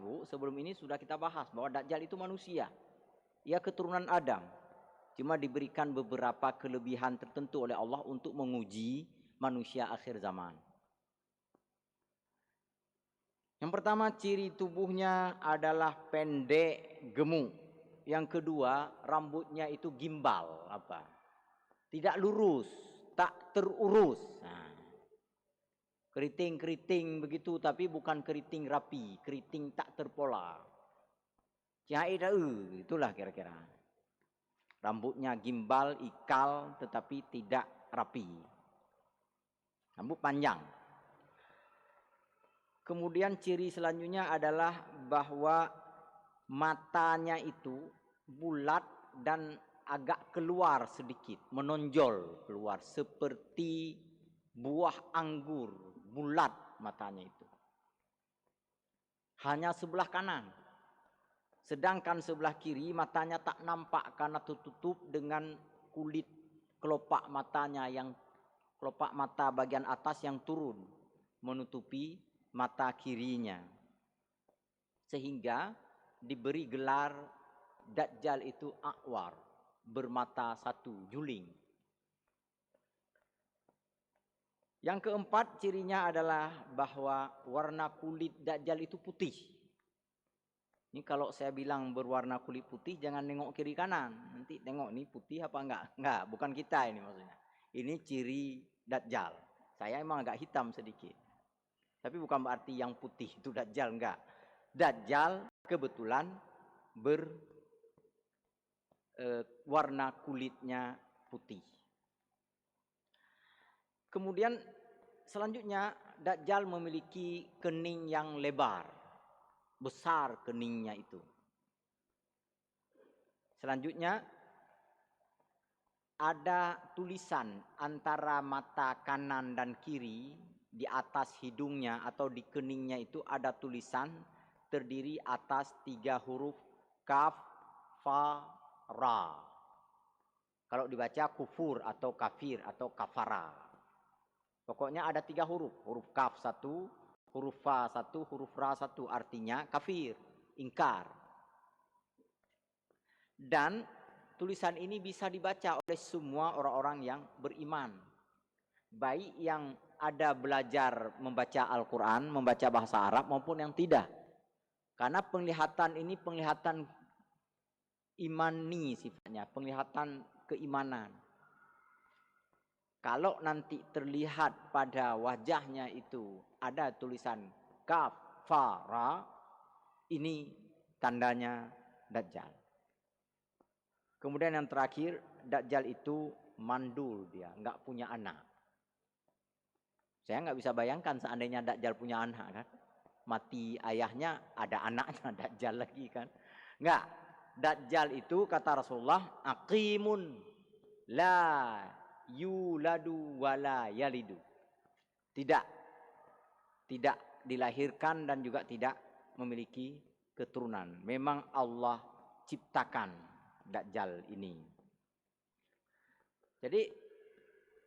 Ibu, sebelum ini sudah kita bahas bahwa Dajjal itu manusia. Ia keturunan Adam. Cuma diberikan beberapa kelebihan tertentu oleh Allah untuk menguji manusia akhir zaman. Yang pertama, ciri tubuhnya adalah pendek, gemuk. Yang kedua, rambutnya itu gimbal, tidak lurus, tak terurus. Nah, keriting-keriting begitu, tapi bukan keriting rapi, keriting tak terpola. Itulah kira-kira. Rambutnya gimbal, ikal, tetapi tidak rapi. Rambut panjang. Kemudian ciri selanjutnya adalah bahwa matanya itu bulat dan agak keluar sedikit, menonjol keluar seperti buah anggur, bulat matanya itu. Hanya sebelah kanan. Sedangkan sebelah kiri matanya tak nampak karena tertutup dengan kulit kelopak matanya, yang kelopak mata bagian atas yang turun menutupi mata kirinya. Sehingga diberi gelar Dajjal itu A'war, bermata satu, juling. Yang keempat cirinya adalah bahwa warna kulit Dajjal itu putih. Ini kalau saya bilang berwarna kulit putih, jangan nengok kiri kanan. Nanti tengok ini putih apa enggak. Enggak, bukan kita ini maksudnya. Ini ciri Dajjal. Saya emang agak hitam sedikit. Tapi bukan berarti yang putih itu Dajjal, enggak. Dajjal kebetulan warna kulitnya putih. Kemudian selanjutnya Dajjal memiliki kening yang lebar, besar keningnya itu. Selanjutnya ada tulisan antara mata kanan dan kiri, di atas hidungnya atau di keningnya itu ada tulisan terdiri atas 3 huruf kaf, fa, ra. Kalau dibaca kufur atau kafir atau kafara. Pokoknya ada 3 huruf. Huruf kaf 1, huruf fa 1, huruf ra 1. Artinya kafir, ingkar. Dan tulisan ini bisa dibaca oleh semua orang-orang yang beriman. Baik yang ada belajar membaca Al-Quran, membaca bahasa Arab maupun yang tidak. Karena penglihatan ini penglihatan imani sifatnya, penglihatan keimanan. Kalau nanti terlihat pada wajahnya itu ada tulisan kaf, fa, ra, ini tandanya Dajjal. Kemudian yang terakhir, Dajjal itu mandul, dia nggak punya anak. Saya nggak bisa bayangkan seandainya Dajjal punya anak kan. Mati ayahnya, ada anaknya Dajjal lagi kan. Nggak. Dajjal itu kata Rasulullah, aqimun la yuladu wala yalidu. Tidak dilahirkan dan juga tidak memiliki keturunan. Memang Allah ciptakan Dajjal ini. Jadi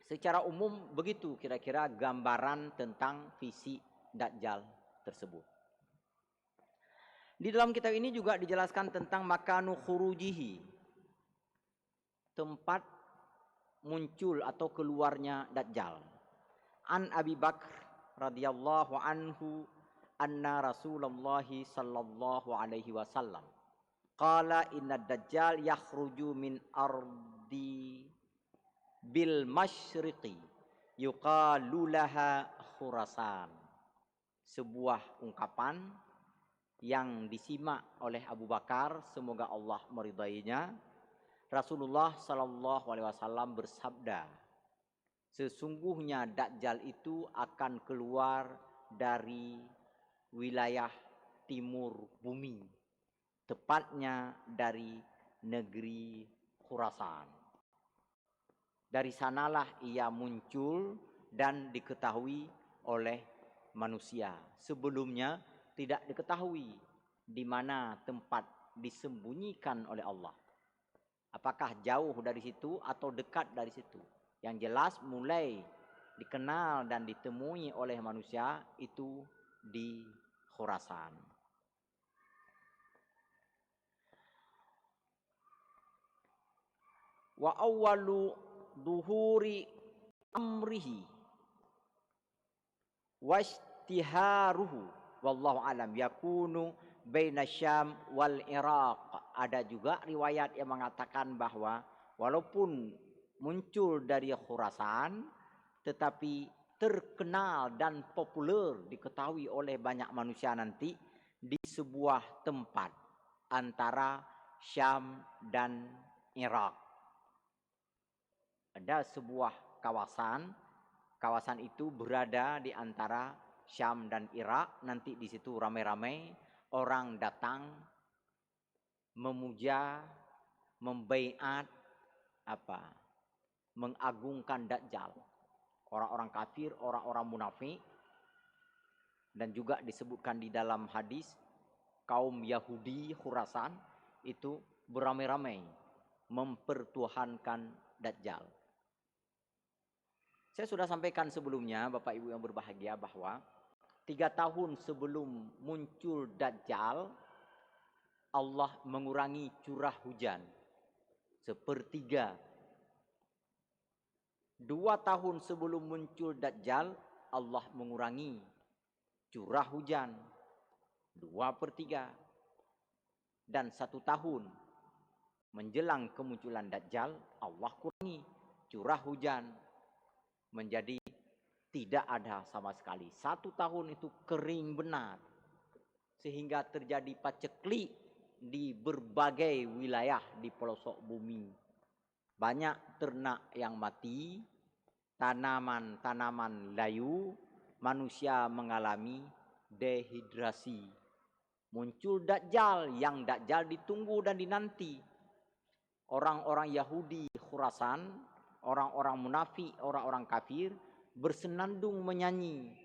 secara umum begitu kira-kira gambaran tentang visi Dajjal tersebut. Di dalam kitab ini juga dijelaskan tentang makanu khurujihi, tempat muncul atau keluarnya Dajjal. An Abi Bakr radhiyallahu anhu anna Rasulullah sallallahu alaihi wasallam qala inna Dajjal yakhruju min ardi bil masyriqi yuqalu laha Khurasan. Sebuah ungkapan yang disimak oleh Abu Bakar, semoga Allah meridainya. Rasulullah sallallahu alaihi wasallam bersabda, sesungguhnya Dajjal itu akan keluar dari wilayah timur bumi, tepatnya dari negeri Khurasan. Dari sanalah ia muncul dan diketahui oleh manusia. Sebelumnya tidak diketahui di mana tempat disembunyikan oleh Allah. Apakah jauh dari situ atau dekat dari situ? Yang jelas mulai dikenal dan ditemui oleh manusia itu di Khurasan. wa awwalu duhuri amrihi wastiharuhu wallahu alam yakunu baina Syam wal Iraq. Ada juga riwayat yang mengatakan bahwa walaupun muncul dari Khurasan tetapi terkenal dan populer diketahui oleh banyak manusia nanti di sebuah tempat antara Syam dan Irak. Ada sebuah kawasan itu berada di antara Syam dan Irak. Nanti di situ ramai-ramai orang datang memuja, membaiat, mengagungkan Dajjal. Orang-orang kafir, orang-orang munafik. Dan juga disebutkan di dalam hadis, kaum Yahudi Khurasan itu beramai-ramai mempertuhankan Dajjal. Saya sudah sampaikan sebelumnya, Bapak Ibu yang berbahagia, bahwa 3 tahun sebelum muncul Dajjal, Allah mengurangi curah hujan 1/3. 2 tahun sebelum muncul Dajjal, Allah mengurangi curah hujan 2/3. Dan 1 tahun menjelang kemunculan Dajjal, Allah kurangi curah hujan menjadi tidak ada sama sekali. 1 tahun itu kering benar. Sehingga terjadi paceklik di berbagai wilayah di pelosok bumi. Banyak ternak yang mati, tanaman-tanaman layu, manusia mengalami dehidrasi. Muncul Dajjal, yang Dajjal ditunggu dan dinanti. Orang-orang Yahudi Khurasan, orang-orang munafik, orang-orang kafir bersenandung menyanyi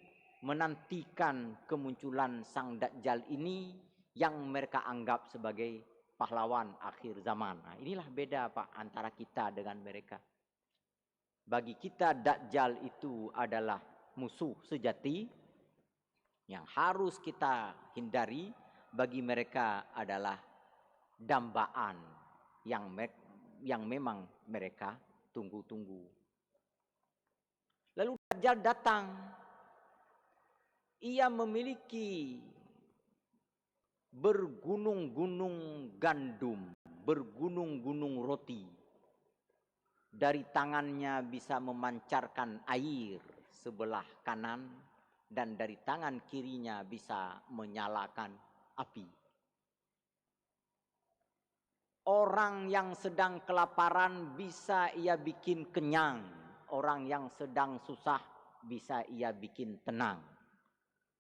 menantikan kemunculan sang Dajjal ini yang mereka anggap sebagai pahlawan akhir zaman. Nah, inilah beda Pak antara kita dengan mereka. Bagi kita Dajjal itu adalah musuh sejati yang harus kita hindari. Bagi mereka adalah dambaan yang memang mereka tunggu-tunggu. Lalu Dajjal datang. Ia memiliki bergunung-gunung gandum, bergunung-gunung roti. Dari tangannya bisa memancarkan air sebelah kanan, dan dari tangan kirinya bisa menyalakan api. Orang yang sedang kelaparan bisa ia bikin kenyang. Orang yang sedang susah bisa ia bikin tenang.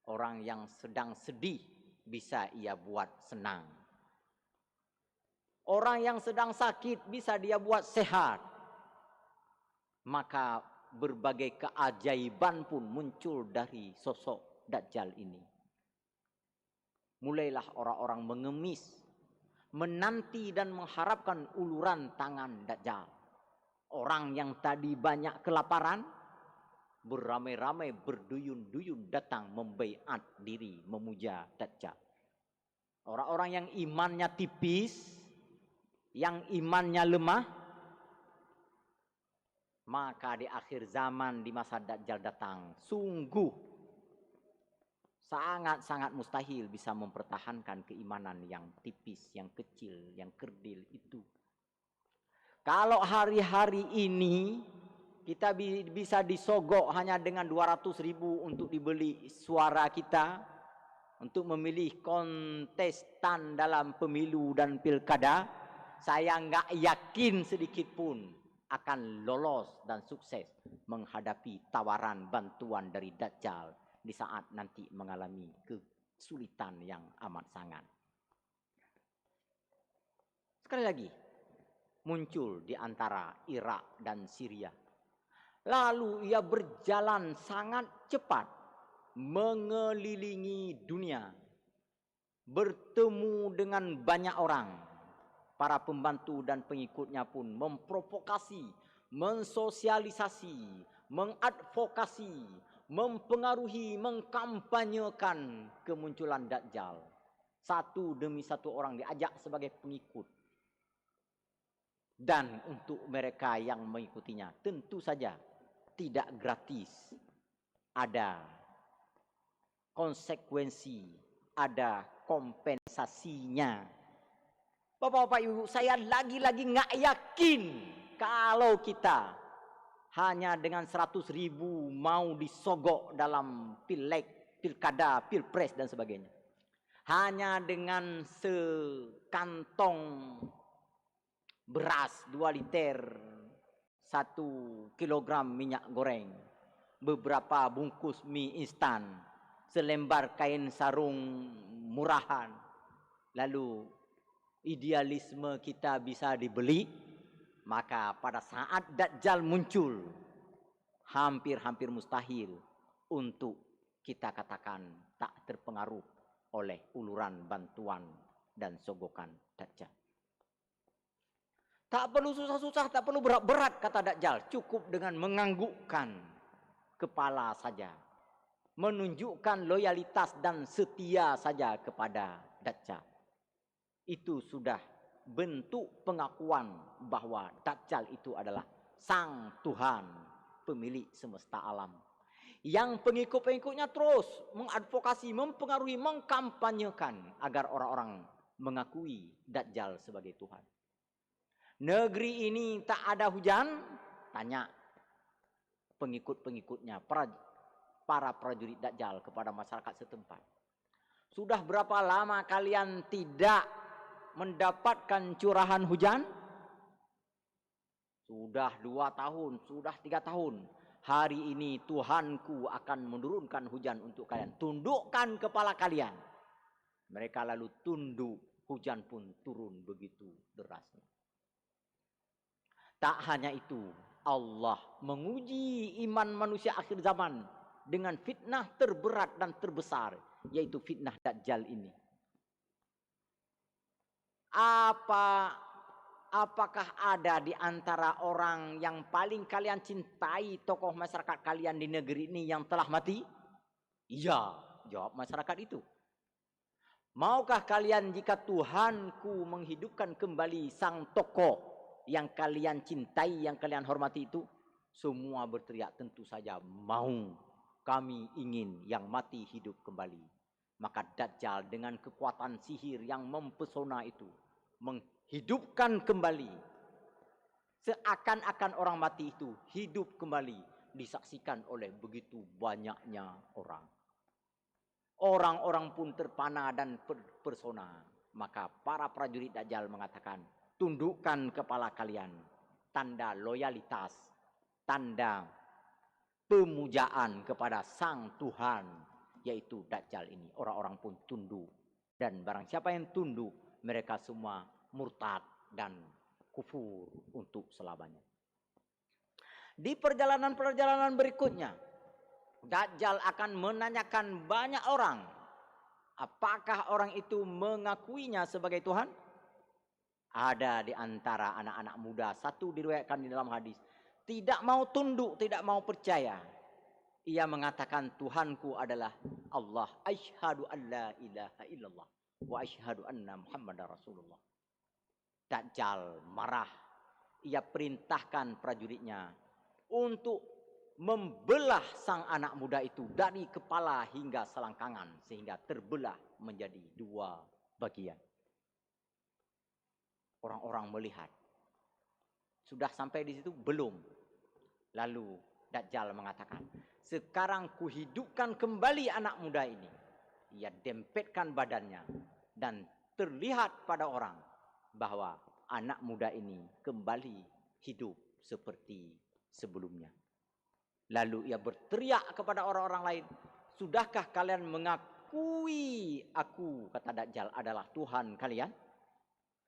Orang yang sedang sedih bisa ia buat senang. Orang yang sedang sakit bisa dia buat sehat. Maka berbagai keajaiban pun muncul dari sosok Dajjal ini. Mulailah orang-orang mengemis, menanti dan mengharapkan uluran tangan Dajjal. Orang yang tadi banyak kelaparan, beramai-ramai berduyun-duyun datang membaiat diri memuja Dajjal. Orang-orang yang imannya tipis, yang imannya lemah, maka di akhir zaman di masa Dajjal datang, sungguh sangat-sangat mustahil bisa mempertahankan keimanan yang tipis, yang kecil, yang kerdil itu. Kalau hari-hari ini kita bisa disogok hanya dengan 200.000 untuk dibeli suara kita, untuk memilih kontestan dalam pemilu dan pilkada, saya nggak yakin sedikit pun akan lolos dan sukses menghadapi tawaran bantuan dari Dajjal di saat nanti mengalami kesulitan yang amat sangat. Sekali lagi, muncul di antara Irak dan Syria. Lalu ia berjalan sangat cepat, mengelilingi dunia, bertemu dengan banyak orang. Para pembantu dan pengikutnya pun memprovokasi, mensosialisasi, mengadvokasi, mempengaruhi, mengkampanyekan kemunculan Dajjal. Satu demi satu orang diajak sebagai pengikut. Dan untuk mereka yang mengikutinya tentu saja tidak gratis. Ada konsekuensi, ada kompensasinya. Bapak-bapak ibu, saya lagi-lagi nggak yakin kalau kita hanya dengan 100.000 mau disogok dalam pileg, pilkada, pilpres dan sebagainya. Hanya dengan sekantong beras 2 liter, 1 kilogram minyak goreng, beberapa bungkus mie instan, selembar kain sarung murahan, lalu idealisme kita bisa dibeli, maka pada saat Dajjal muncul, hampir-hampir mustahil untuk kita katakan tak terpengaruh oleh uluran bantuan dan sogokan Dajjal. Tak perlu susah-susah, tak perlu berat-berat kata Dajjal. Cukup dengan menganggukkan kepala saja. Menunjukkan loyalitas dan setia saja kepada Dajjal. Itu sudah bentuk pengakuan bahwa Dajjal itu adalah sang Tuhan, pemilik semesta alam. Yang pengikut-pengikutnya terus mengadvokasi, mempengaruhi, mengkampanyekan agar orang-orang mengakui Dajjal sebagai Tuhan. Negeri ini tak ada hujan? Tanya pengikut-pengikutnya, para prajurit Dajjal kepada masyarakat setempat. Sudah berapa lama kalian tidak mendapatkan curahan hujan? Sudah 2 tahun, sudah 3 tahun. Hari ini Tuhanku akan menurunkan hujan untuk kalian. Tundukkan kepala kalian. Mereka lalu tunduk, hujan pun turun begitu derasnya. Tak hanya itu, Allah menguji iman manusia akhir zaman dengan fitnah terberat dan terbesar, yaitu fitnah Dajjal ini. Apakah ada di antara orang yang paling kalian cintai, tokoh masyarakat kalian di negeri ini yang telah mati? Iya, jawab masyarakat itu. Maukah kalian jika Tuhanku menghidupkan kembali sang tokoh yang kalian cintai, yang kalian hormati itu? Semua berteriak tentu saja mau. Kami ingin yang mati hidup kembali. Maka Dajjal dengan kekuatan sihir yang mempesona itu menghidupkan kembali. Seakan-akan orang mati itu hidup kembali, disaksikan oleh begitu banyaknya orang. Orang-orang pun terpana dan terpesona. Maka para prajurit Dajjal mengatakan, tundukkan kepala kalian. Tanda loyalitas, tanda pemujaan kepada sang Tuhan, yaitu Dajjal ini. Orang-orang pun tunduk. Dan barang siapa yang tunduk, mereka semua murtad dan kufur untuk selamanya. Di perjalanan-perjalanan berikutnya, Dajjal akan menanyakan banyak orang. Apakah orang itu mengakuinya sebagai Tuhan? Ada di antara anak-anak muda, satu diriwayatkan di dalam hadis, tidak mau tunduk, tidak mau percaya. Ia mengatakan, Tuhanku adalah Allah. Asyhadu an la ilaha illallah wa asyhadu anna Muhammadar Rasulullah. Dajjal marah. Ia perintahkan prajuritnya untuk membelah sang anak muda itu dari kepala hingga selangkangan sehingga terbelah menjadi 2 bagian. Orang-orang melihat. Sudah sampai di situ? Belum. Lalu Dajjal mengatakan, sekarang kuhidupkan kembali anak muda ini. Ia dempetkan badannya dan terlihat pada orang bahwa anak muda ini kembali hidup seperti sebelumnya. Lalu ia berteriak kepada orang-orang lain, sudahkah kalian mengakui aku, kata Dajjal, adalah Tuhan kalian?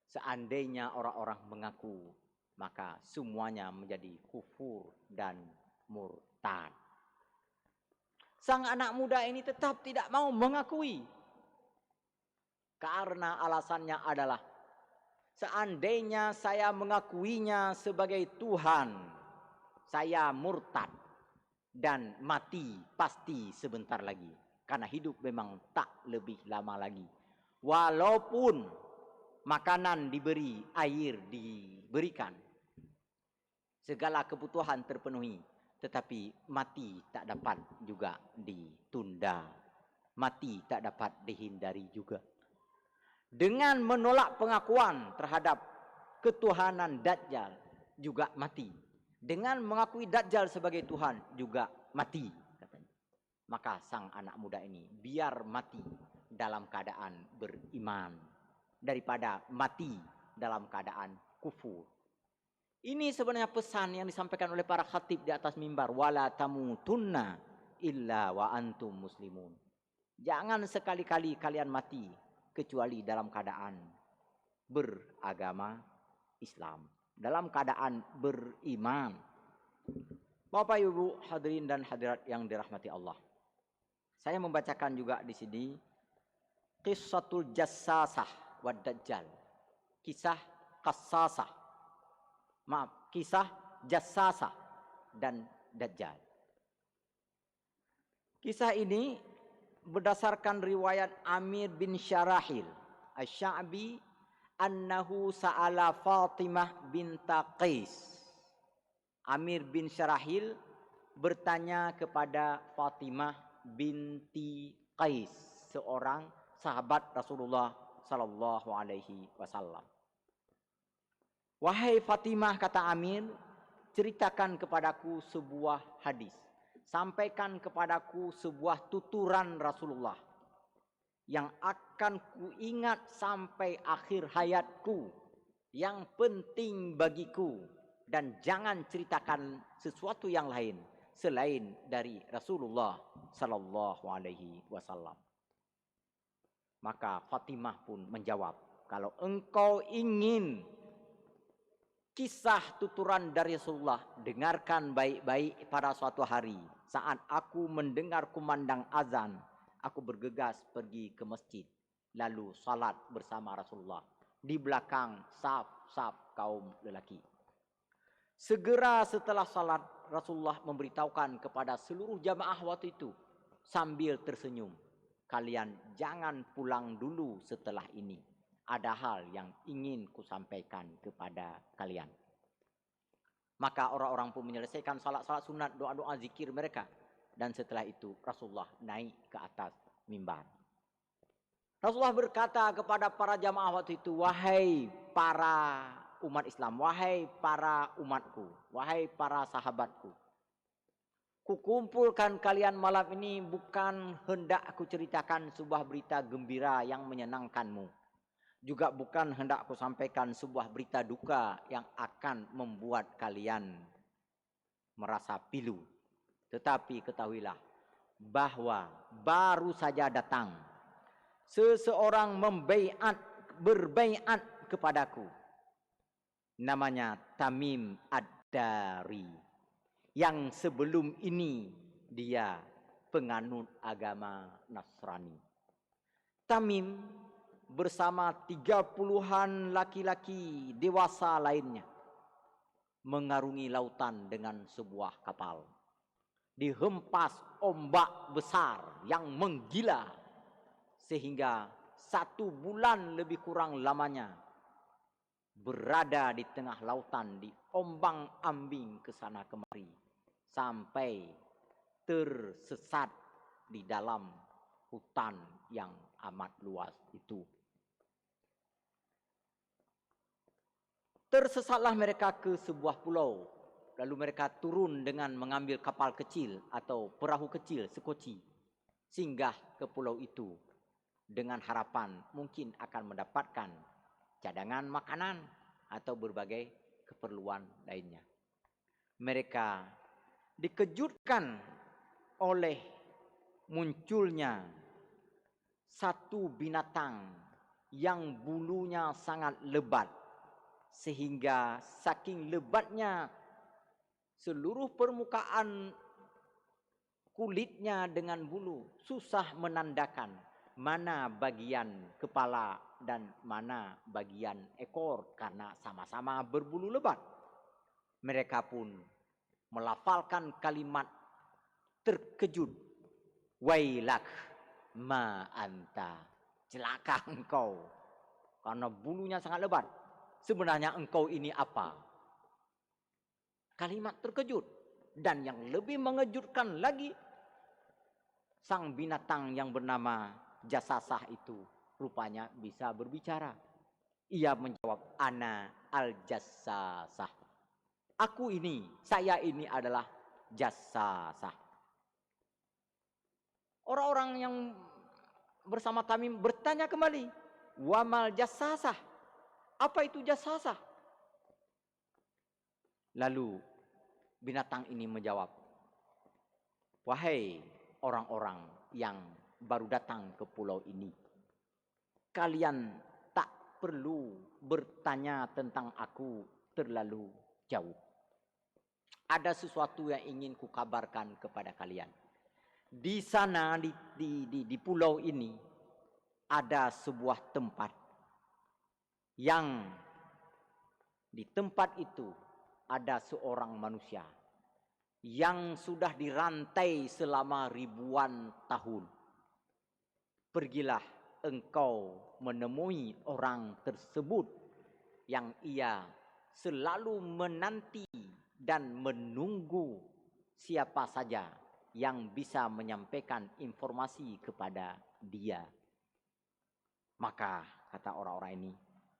Seandainya orang-orang mengaku, maka semuanya menjadi kufur dan murtad. Sang anak muda ini tetap tidak mau mengakui. Karena alasannya adalah, seandainya saya mengakuinya sebagai Tuhan, saya murtad dan mati pasti sebentar lagi. Karena hidup memang tak lebih lama lagi. Walaupun makanan diberi, air diberikan, segala kebutuhan terpenuhi, tetapi mati tak dapat juga ditunda, mati tak dapat dihindari juga. Dengan menolak pengakuan terhadap ketuhanan Dajjal juga mati. Dengan mengakui Dajjal sebagai Tuhan juga mati, katanya. Maka sang anak muda ini biar mati dalam keadaan beriman daripada mati dalam keadaan kufur. Ini sebenarnya pesan yang disampaikan oleh para khatib di atas mimbar. Wala tamutunna illa wa antum muslimun. Jangan sekali-kali kalian mati kecuali dalam keadaan beragama Islam, dalam keadaan beriman. Bapak Ibu hadirin dan hadirat yang dirahmati Allah. Saya membacakan juga di sini Qissatul Jassasah wad Dajjal. Kisah Qassasah. Maaf, kisah Jassasah dan Dajjal. Kisah ini berdasarkan riwayat Amir bin Syarahil Asy-Sya'bi annahu sa'ala Fatimah binta Qais. Amir bin Syarahil bertanya kepada Fatimah binti Qais, seorang sahabat Rasulullah sallallahu alaihi wasallam. Wahai Fatimah, kata Amir, ceritakan kepadaku sebuah hadis. Sampaikan kepadaku sebuah tuturan Rasulullah yang akan kuingat sampai akhir hayatku, yang penting bagiku, dan jangan ceritakan sesuatu yang lain selain dari Rasulullah sallallahu alaihi wasallam. Maka Fatimah pun menjawab, kalau engkau ingin kisah tuturan dari Rasulullah, dengarkan baik-baik. Pada suatu hari saat aku mendengar kumandang azan, aku bergegas pergi ke masjid, lalu salat bersama Rasulullah di belakang saf-saf kaum lelaki. Segera setelah salat, Rasulullah memberitahukan kepada seluruh jamaah waktu itu sambil tersenyum, kalian jangan pulang dulu setelah ini. Ada hal yang ingin kusampaikan kepada kalian. Maka orang-orang pun menyelesaikan salat-salat sunat, doa-doa zikir mereka. Dan setelah itu Rasulullah naik ke atas mimbar. Rasulullah berkata kepada para jamaah waktu itu, wahai para umat Islam, wahai para umatku, wahai para sahabatku, kukumpulkan kalian malam ini bukan hendak aku ceritakan sebuah berita gembira yang menyenangkanmu. Juga bukan hendak aku sampaikan sebuah berita duka yang akan membuat kalian merasa pilu. Tetapi ketahuilah bahwa baru saja datang seseorang berbaiat kepadaku. Namanya Tamim Ad-Dari. Yang sebelum ini dia penganut agama Nasrani. Tamim bersama 30-an laki-laki dewasa lainnya mengarungi lautan dengan sebuah kapal. Dihempas ombak besar yang menggila sehingga 1 bulan lebih kurang lamanya berada di tengah lautan, diombang-ambing ke sana kemari sampai tersesat di dalam hutan yang amat luas itu. Tersesatlah mereka ke sebuah pulau. Lalu mereka turun dengan mengambil kapal kecil atau perahu kecil, sekoci, singgah ke pulau itu dengan harapan mungkin akan mendapatkan cadangan makanan atau berbagai keperluan lainnya. Mereka dikejutkan oleh munculnya satu binatang yang bulunya sangat lebat, sehingga saking lebatnya seluruh permukaan kulitnya dengan bulu susah menandakan mana bagian kepala dan mana bagian ekor karena sama-sama berbulu lebat. Mereka pun melafalkan kalimat terkejut, wailak ma anta, celaka engkau, karena bulunya sangat lebat. Sebenarnya engkau ini apa? Kalimat terkejut. Dan yang lebih mengejutkan lagi, sang binatang yang bernama Jasasah itu rupanya bisa berbicara. Ia menjawab, ana al-Jasasah. Aku ini, saya ini adalah Jasasah. Orang-orang yang bersama kami bertanya kembali, wamal Jasasah? Apa itu Jasasah? Lalu binatang ini menjawab, wahai orang-orang yang baru datang ke pulau ini, kalian tak perlu bertanya tentang aku terlalu jauh. Ada sesuatu yang ingin kukabarkan kepada kalian. Di sana, di pulau ini, ada sebuah tempat yang di tempat itu ada seorang manusia yang sudah dirantai selama ribuan tahun. Pergilah engkau menemui orang tersebut yang ia selalu menanti dan menunggu siapa saja yang bisa menyampaikan informasi kepada dia. Maka kata orang-orang ini,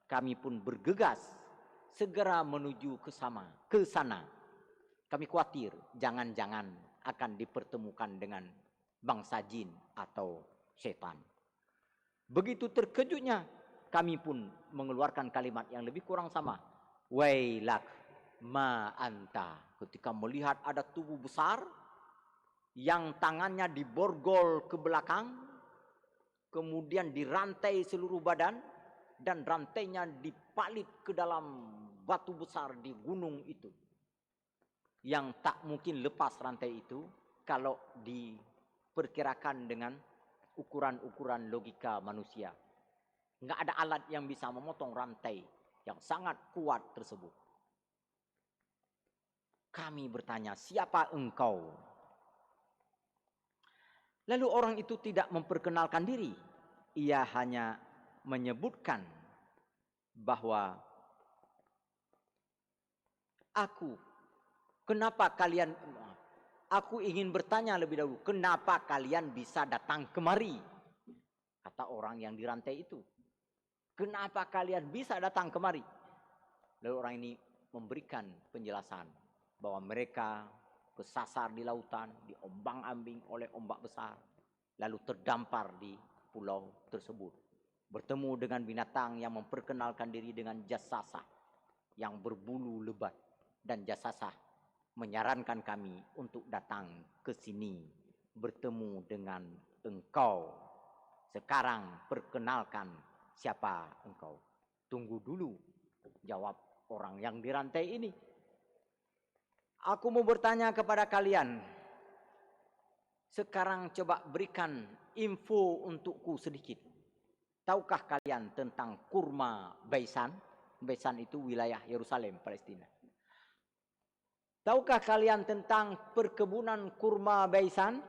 kami pun bergegas segera menuju ke sana. Kami khawatir jangan-jangan akan dipertemukan dengan bangsa jin atau setan. Begitu terkejutnya, kami pun mengeluarkan kalimat yang lebih kurang sama. Wailak ma anta. Ketika melihat ada tubuh besar yang tangannya diborgol ke belakang, kemudian dirantai seluruh badan, dan rantainya dipalit ke dalam batu besar di gunung itu. Yang tak mungkin lepas rantai itu kalau diperkirakan dengan ukuran-ukuran logika manusia. Nggak ada alat yang bisa memotong rantai yang sangat kuat tersebut. Kami bertanya, siapa engkau? Lalu orang itu tidak memperkenalkan diri. Ia hanya menyebutkan bahwa aku ingin bertanya lebih dahulu, kenapa kalian bisa datang kemari? Kata orang yang dirantai itu. Kenapa kalian bisa datang kemari? Lalu orang ini memberikan penjelasan bahwa mereka kesasar di lautan, diombang-ambing oleh ombak besar, lalu terdampar di pulau tersebut. Bertemu dengan binatang yang memperkenalkan diri dengan Jasasah yang berbulu lebat, dan Jasasah menyarankan kami untuk datang ke sini bertemu dengan engkau. Sekarang perkenalkan siapa engkau. Tunggu dulu, jawab orang yang dirantai ini. Aku mau bertanya kepada kalian. Sekarang coba berikan info untukku sedikit. Tahukah kalian tentang kurma Baisan? Baisan itu wilayah Yerusalem, Palestina. Tahukah kalian tentang perkebunan kurma Baisan?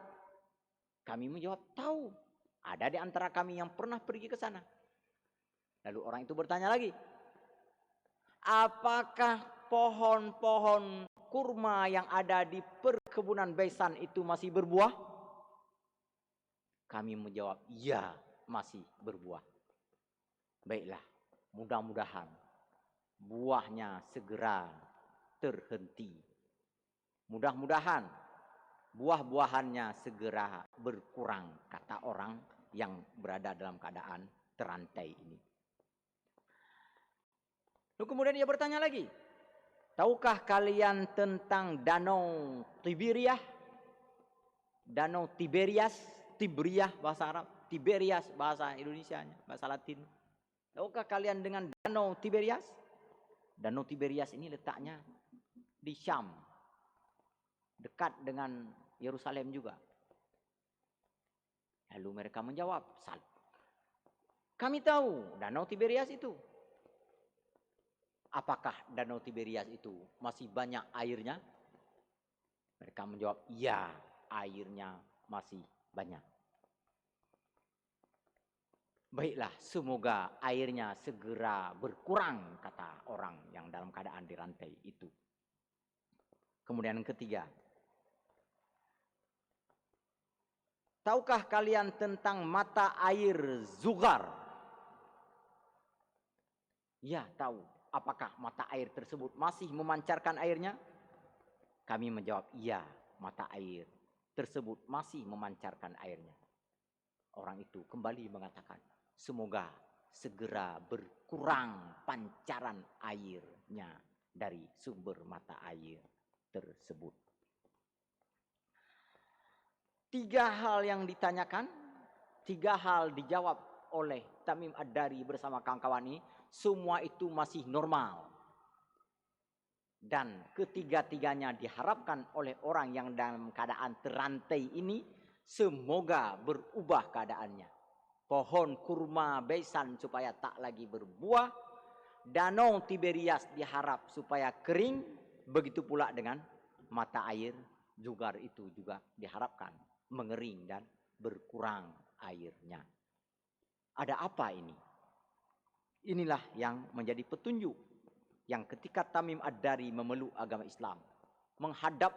Kami menjawab, tahu. Ada di antara kami yang pernah pergi ke sana. Lalu orang itu bertanya lagi, apakah pohon-pohon kurma yang ada di perkebunan Baisan itu masih berbuah? Kami menjawab, ya, masih berbuah. Baiklah, mudah-mudahan buahnya segera terhenti. Mudah-mudahan buah-buahannya segera berkurang, kata orang yang berada dalam keadaan terantai ini. Lalu kemudian dia bertanya lagi, tahukah kalian tentang Danau Tiberias? Danau Tiberias, Tiberias bahasa Arab, Tiberias bahasa Indonesianya, bahasa Latin. Tahukah kalian dengan Danau Tiberias? Danau Tiberias ini letaknya di Syam, dekat dengan Yerusalem juga. Lalu mereka menjawab, kami tahu Danau Tiberias itu. Apakah Danau Tiberias itu masih banyak airnya? Mereka menjawab, ya, airnya masih banyak. Baiklah, semoga airnya segera berkurang, kata orang yang dalam keadaan dirantai itu. Kemudian yang ketiga, tahukah kalian tentang mata air Zugar? Ya, tahu. Apakah mata air tersebut masih memancarkan airnya? Kami menjawab, iya, mata air tersebut masih memancarkan airnya. Orang itu kembali mengatakan, semoga segera berkurang pancaran airnya dari sumber mata air tersebut. 3 hal yang ditanyakan, 3 hal dijawab oleh Tamim Ad-Dari bersama kawan-kawan ini, semua itu masih normal. Dan ketiga-tiganya diharapkan oleh orang yang dalam keadaan terantai ini, semoga berubah keadaannya. Pohon kurma besan supaya tak lagi berbuah, danau Tiberias diharap supaya kering, begitu pula dengan mata air Zugar itu juga diharapkan mengering dan berkurang airnya. Ada apa ini? Inilah yang menjadi petunjuk yang ketika Tamim Ad-Dari memeluk agama Islam, menghadap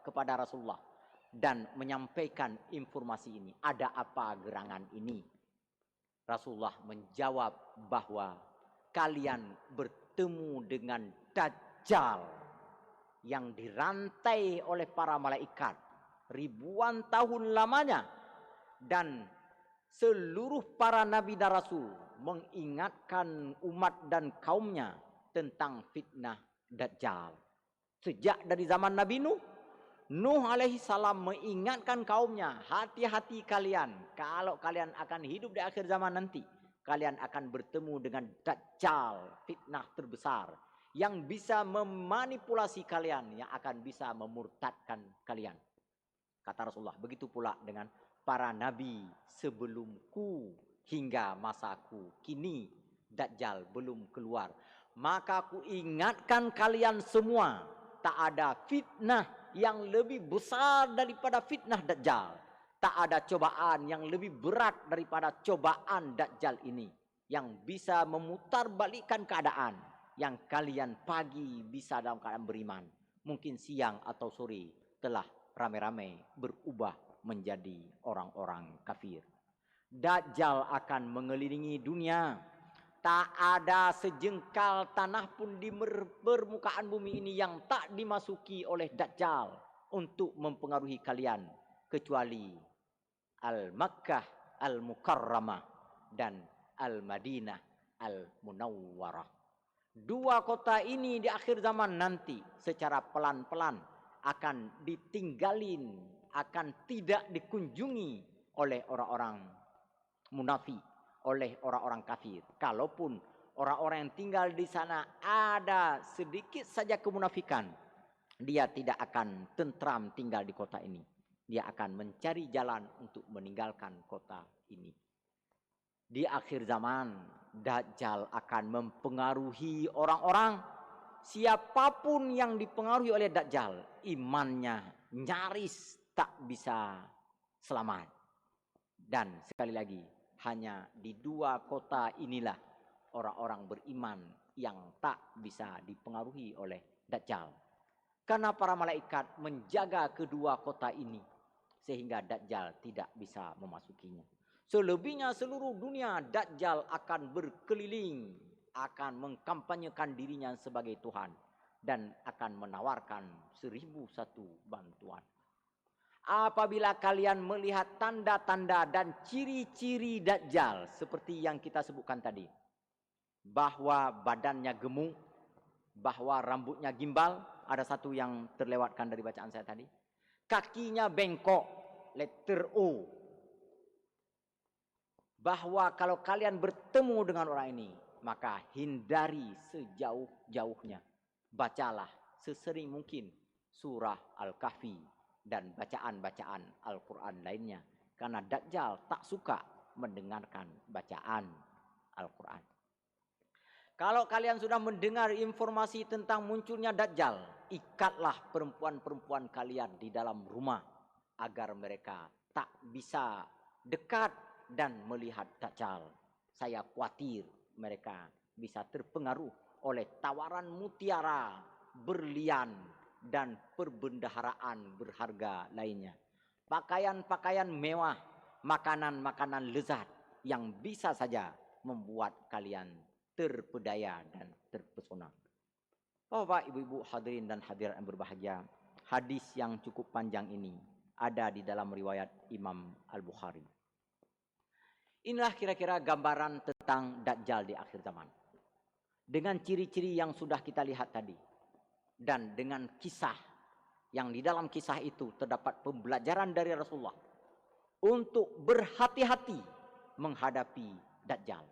kepada Rasulullah dan menyampaikan informasi ini. Ada apa gerangan ini? Rasulullah menjawab bahwa kalian bertemu dengan Dajjal yang dirantai oleh para malaikat ribuan tahun lamanya, dan seluruh para nabi dan rasul mengingatkan umat dan kaumnya tentang fitnah Dajjal. Sejak dari zaman Nabi Nuh alaihi salam mengingatkan kaumnya, hati-hati kalian, kalau kalian akan hidup di akhir zaman nanti, kalian akan bertemu dengan Dajjal, fitnah terbesar, yang bisa memanipulasi kalian, yang akan bisa memurtadkan kalian. Kata Rasulullah, begitu pula dengan para nabi sebelumku hingga masaku, kini Dajjal belum keluar. Maka aku ingatkan kalian semua, tak ada fitnah yang lebih besar daripada fitnah Dajjal. Tak ada cobaan yang lebih berat daripada cobaan Dajjal ini, yang bisa memutarbalikkan keadaan. Yang kalian pagi bisa dalam keadaan beriman, mungkin siang atau sore telah ramai-ramai berubah menjadi orang-orang kafir. Dajjal akan mengelilingi dunia. Tak ada sejengkal tanah pun di permukaan bumi ini yang tak dimasuki oleh Dajjal untuk mempengaruhi kalian, kecuali Al-Makkah Al-Mukarramah dan Al-Madinah Al-Munawwarah. 2 kota ini di akhir zaman nanti secara pelan-pelan akan ditinggalin, akan tidak dikunjungi oleh orang-orang munafik, oleh orang-orang kafir. Kalaupun orang-orang yang tinggal di sana ada sedikit saja kemunafikan, dia tidak akan tentram tinggal di kota ini. Dia akan mencari jalan untuk meninggalkan kota ini. Di akhir zaman, Dajjal akan mempengaruhi orang-orang. Siapapun yang dipengaruhi oleh Dajjal, imannya nyaris tak bisa selamat. Dan sekali lagi, hanya di 2 kota inilah orang-orang beriman yang tak bisa dipengaruhi oleh Dajjal. Karena para malaikat menjaga kedua kota ini, sehingga Dajjal tidak bisa memasukinya. Selebihnya seluruh dunia, Dajjal akan berkeliling, akan mengkampanyekan dirinya sebagai Tuhan, dan akan menawarkan 1001 bantuan. Apabila kalian melihat tanda-tanda dan ciri-ciri Dajjal seperti yang kita sebutkan tadi, bahwa badannya gemuk, bahwa rambutnya gimbal, ada satu yang terlewatkan dari bacaan saya tadi, kakinya bengkok, letter O, bahwa kalau kalian bertemu dengan orang ini, maka hindari sejauh-jauhnya. Bacalah sesering mungkin surah Al-Kahfi dan bacaan-bacaan Al-Quran lainnya. Karena Dajjal tak suka mendengarkan bacaan Al-Quran. Kalau kalian sudah mendengar informasi tentang munculnya Dajjal, ikatlah perempuan-perempuan kalian di dalam rumah, agar mereka tak bisa dekat dan melihat Dajjal. Saya khawatir mereka bisa terpengaruh oleh tawaran mutiara, berlian, dan perbendaharaan berharga lainnya. Pakaian-pakaian mewah, makanan-makanan lezat yang bisa saja membuat kalian terpedaya dan terpesona. Bapak, ibu-ibu, hadirin dan hadirat yang berbahagia, hadis yang cukup panjang ini ada di dalam riwayat Imam Al-Bukhari. Inilah kira-kira gambaran tentang Dajjal di akhir zaman. Dengan ciri-ciri yang sudah kita lihat tadi. Dan dengan kisah yang di dalam kisah itu terdapat pembelajaran dari Rasulullah. Untuk berhati-hati menghadapi Dajjal.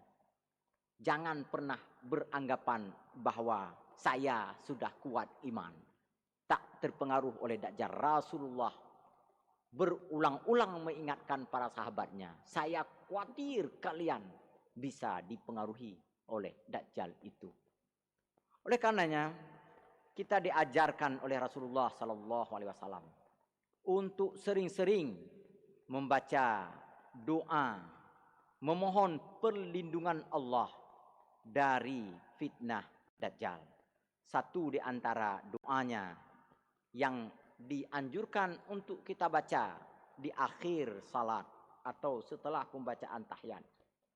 Jangan pernah beranggapan bahwa saya sudah kuat iman. Tak terpengaruh oleh Dajjal. Rasulullah berulang-ulang mengingatkan para sahabatnya. Saya khawatir kalian bisa dipengaruhi oleh Dajjal itu. Oleh karenanya, kita diajarkan oleh Rasulullah SAW untuk sering-sering membaca doa, memohon perlindungan Allah dari fitnah Dajjal. Satu di antara doanya yang dianjurkan untuk kita baca di akhir salat atau setelah pembacaan tahiyat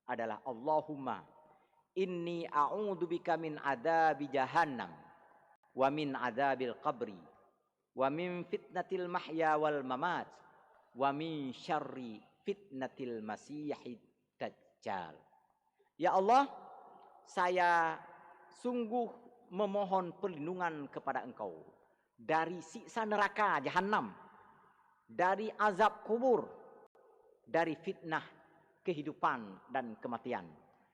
adalah Allahumma inni a'udzubika min adzabi jahannam wa min adzabil qabri wa min fitnatil mahya wal mamat wa min syarri fitnatil masiihid dajjal. Ya Allah, saya sungguh memohon perlindungan kepada Engkau dari siksa neraka jahanam, dari azab kubur, dari fitnah kehidupan dan kematian,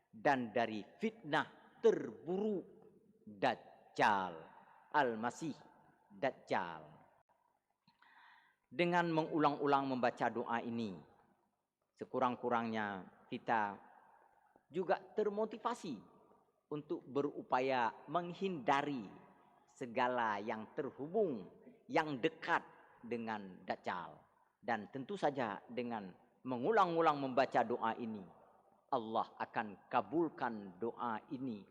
dan dari fitnah terburuk Dajjal, Al-Masih Dajjal. Dengan mengulang-ulang membaca doa ini, sekurang-kurangnya kita juga termotivasi untuk berupaya menghindari segala yang terhubung, yang dekat dengan Dajjal. Dan tentu saja dengan mengulang-ulang membaca doa ini, Allah akan kabulkan doa ini.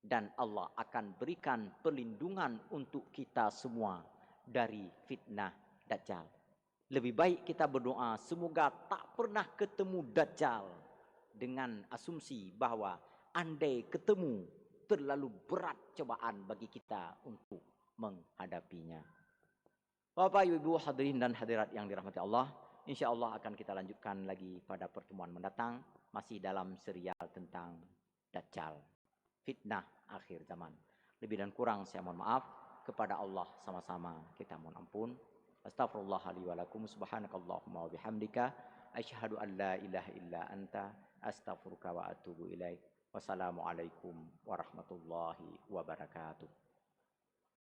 Dan Allah akan berikan perlindungan untuk kita semua dari fitnah Dajjal. Lebih baik kita berdoa semoga tak pernah ketemu Dajjal, dengan asumsi bahwa andai ketemu terlalu berat cobaan bagi kita untuk menghadapinya. Bapak, Ibu, hadirin dan hadirat yang dirahmati Allah, insya Allah akan kita lanjutkan lagi pada pertemuan mendatang, masih dalam serial tentang Dajjal, fitnah akhir zaman. Lebih dan kurang saya mohon maaf. Kepada Allah sama-sama kita mohon ampun. Astaghfirullah li wa lakum, subhanakallahumma wa bihamdika, asyhadu an la ilaha illa anta, astaghfiruka wa atubu ilaik. Wassalamualaikum warahmatullahi wabarakatuh.